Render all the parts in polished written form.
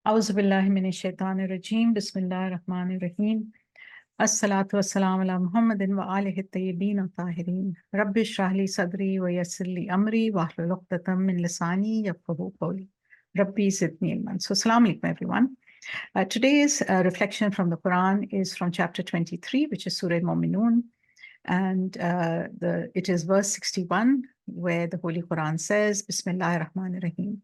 A'udhu billahi minash shaitanir rajeem. Bismillahir rahmanir rahim. As-salatu was-salamu ala Muhammadin wa alihi at-tayyibin at-tahirin. Rabbi shrah li sadri wa yassir li amri wahlul 'uqdatam min lisani yafqahu qawli. Rabbi zidni ilman. So, assalamu alaikum everyone. Today's reflection from the Quran is from chapter 23, which is Sura Muminum, and it is verse 61, where the Holy Quran says, Bismillahir Rahmanir Rahim.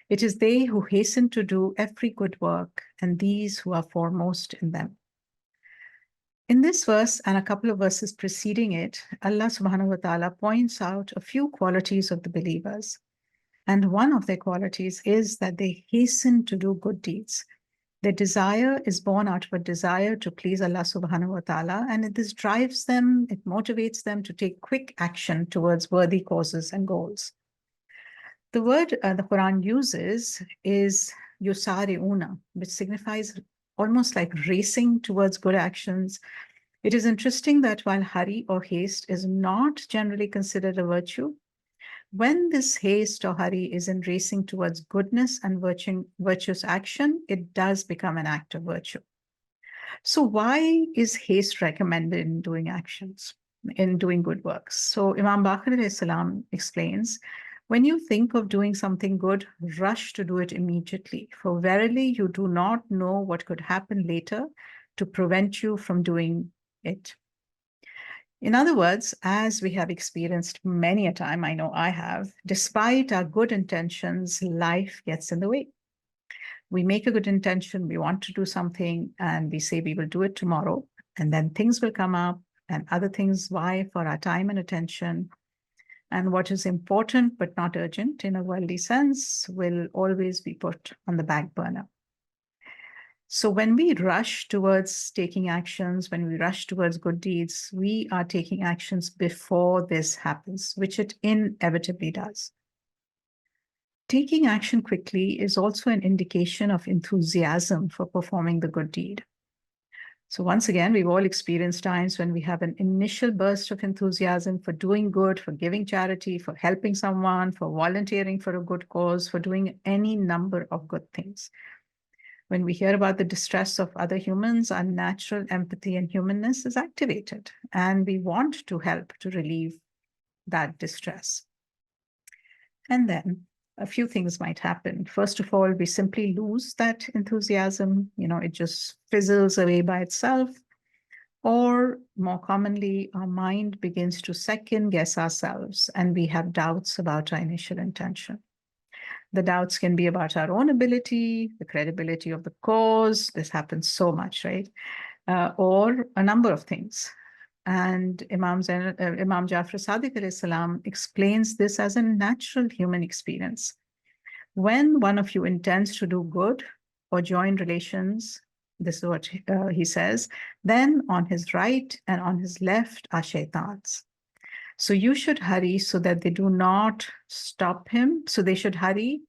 It is they who hasten to do every good work, and these who are foremost in them. In this verse and a couple of verses preceding it, Allah subhanahu wa ta'ala points out a few qualities of the believers. And one of their qualities is that they hasten to do good deeds. Their desire is born out of a desire to please Allah subhanahu wa ta'ala, and this drives them, it motivates them to take quick action towards worthy causes and goals. The word the Quran uses is yusāri, which signifies almost like racing towards good actions. It is interesting that while hurry or haste is not generally considered a virtue, when this haste or hurry is in racing towards goodness and virtuous action, it does become an act of virtue. So why is haste recommended in doing actions, in doing good works? So Imam Bāqir explains, when you think of doing something good, rush to do it immediately, for verily you do not know what could happen later to prevent you from doing it. In other words, as we have experienced many a time, I know I have, despite our good intentions, life gets in the way. We make a good intention, we want to do something, and we say we will do it tomorrow, and then things will come up and other things vie for our time and attention. And what is important but not urgent in a worldly sense will always be put on the back burner. So when we rush towards taking actions, when we rush towards good deeds, we are taking actions before this happens, which it inevitably does. Taking action quickly is also an indication of enthusiasm for performing the good deed. So once again, we've all experienced times when we have an initial burst of enthusiasm for doing good, for giving charity, for helping someone, for volunteering for a good cause, for doing any number of good things. When we hear about the distress of other humans, our natural empathy and humanness is activated, and we want to help to relieve that distress. And then a few things might happen. First of all, we simply lose that enthusiasm. It just fizzles away by itself. Or more commonly, our mind begins to second guess ourselves, and we have doubts about our initial intention. The doubts can be about our own ability, the credibility of the cause. This happens so much, right? Or a number of things. And Imam Ja'far Sadiq alayhi salam explains this as a natural human experience. When one of you intends to do good or join relations, this is what he says, then on his right and on his left are shaitans. So you should hurry so that they do not stop him. So they should hurry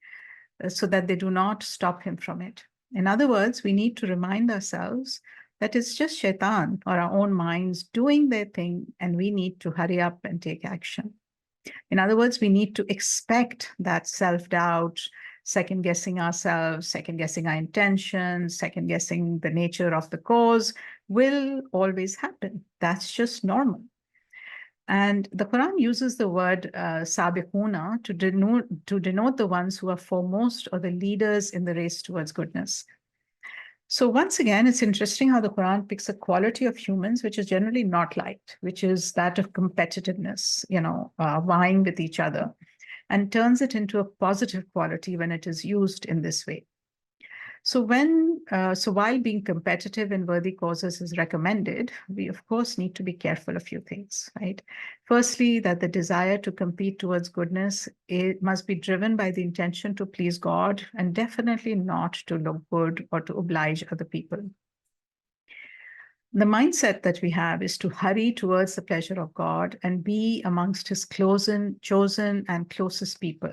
so that they do not stop him from it. In other words, we need to remind ourselves that it's just shaitan or our own minds doing their thing, and we need to hurry up and take action. In other words, we need to expect that self-doubt, second-guessing ourselves, second-guessing our intentions, second-guessing the nature of the cause will always happen. That's just normal. And the Quran uses the word sabiquna to denote the ones who are foremost or the leaders in the race towards goodness. So once again, it's interesting how the Quran picks a quality of humans which is generally not liked, which is that of competitiveness, vying with each other, and turns it into a positive quality when it is used in this way. So while being competitive in worthy causes is recommended, we of course need to be careful of a few things, right? Firstly, that the desire to compete towards goodness, it must be driven by the intention to please God, and definitely not to look good or to oblige other people. The mindset that we have is to hurry towards the pleasure of God and be amongst his chosen and closest people,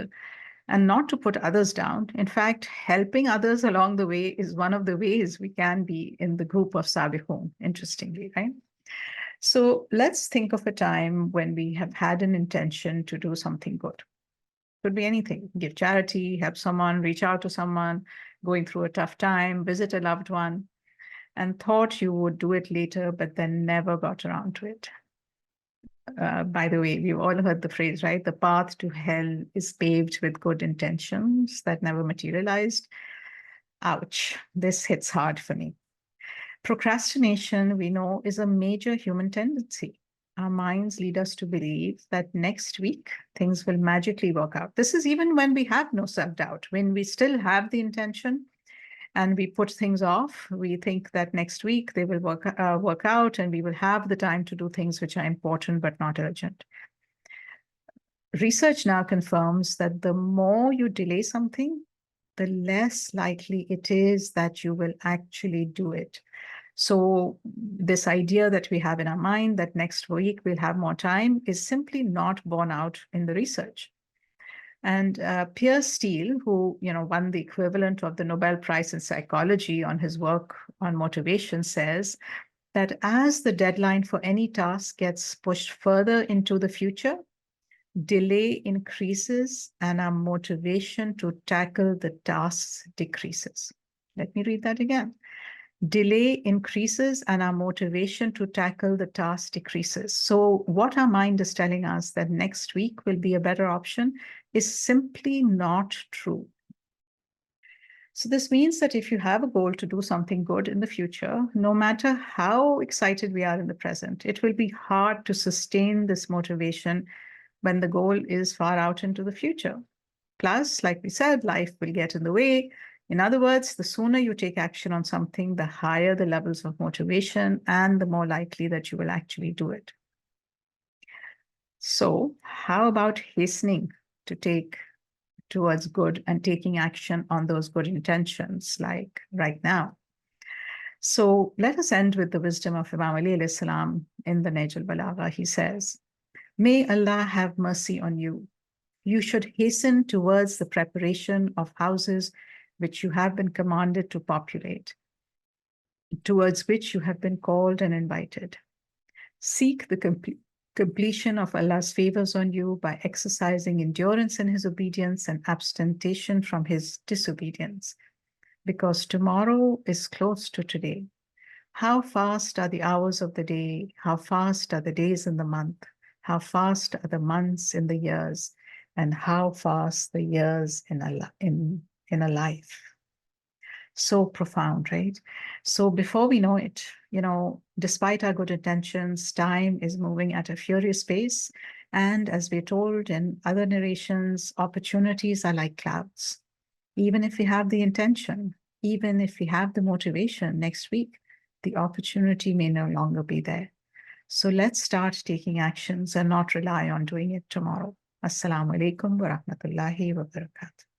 and not to put others down. In fact, helping others along the way is one of the ways we can be in the group of Sabiqun, interestingly, right? So let's think of a time when we have had an intention to do something good. Could be anything, give charity, help someone, reach out to someone, going through a tough time, visit a loved one, and thought you would do it later, but then never got around to it. By the way, we've all heard the phrase, right? The path to hell is paved with good intentions that never materialized. Ouch, this hits hard for me. Procrastination, we know, is a major human tendency. Our minds lead us to believe that next week things will magically work out. This is even when we have no self-doubt, when we still have the intention and we put things off. We think that next week they will work out and we will have the time to do things which are important but not urgent. Research now confirms that the more you delay something, the less likely it is that you will actually do it. So this idea that we have in our mind that next week we'll have more time is simply not borne out in the research. And Pierre Steele, who won the equivalent of the Nobel Prize in Psychology on his work on motivation, says that as the deadline for any task gets pushed further into the future, delay increases and our motivation to tackle the tasks decreases. Let me read that again. Delay increases and our motivation to tackle the task decreases. So what our mind is telling us that next week will be a better option is simply not true. So this means that if you have a goal to do something good in the future, no matter how excited we are in the present, it will be hard to sustain this motivation when the goal is far out into the future. Plus, like we said, life will get in the way. In other words, the sooner you take action on something, the higher the levels of motivation and the more likely that you will actually do it. So how about hastening to take towards good and taking action on those good intentions, like right now? So let us end with the wisdom of Imam Ali alayhi salam in the Nahj al-Balagha. He says, "May Allah have mercy on you. You should hasten towards the preparation of houses which you have been commanded to populate, towards which you have been called and invited. Seek the completion of Allah's favors on you by exercising endurance in His obedience and abstention from His disobedience, because tomorrow is close to today. How fast are the hours of the day? How fast are the days in the month? How fast are the months in the years? And how fast the years in a life." So profound, right? So before we know it, despite our good intentions, time is moving at a furious pace. And as we're told in other narrations, opportunities are like clouds. Even if we have the intention, even if we have the motivation next week, the opportunity may no longer be there. So let's start taking actions and not rely on doing it tomorrow. Assalamu alaikum wa rahmatullahi wa barakatuh.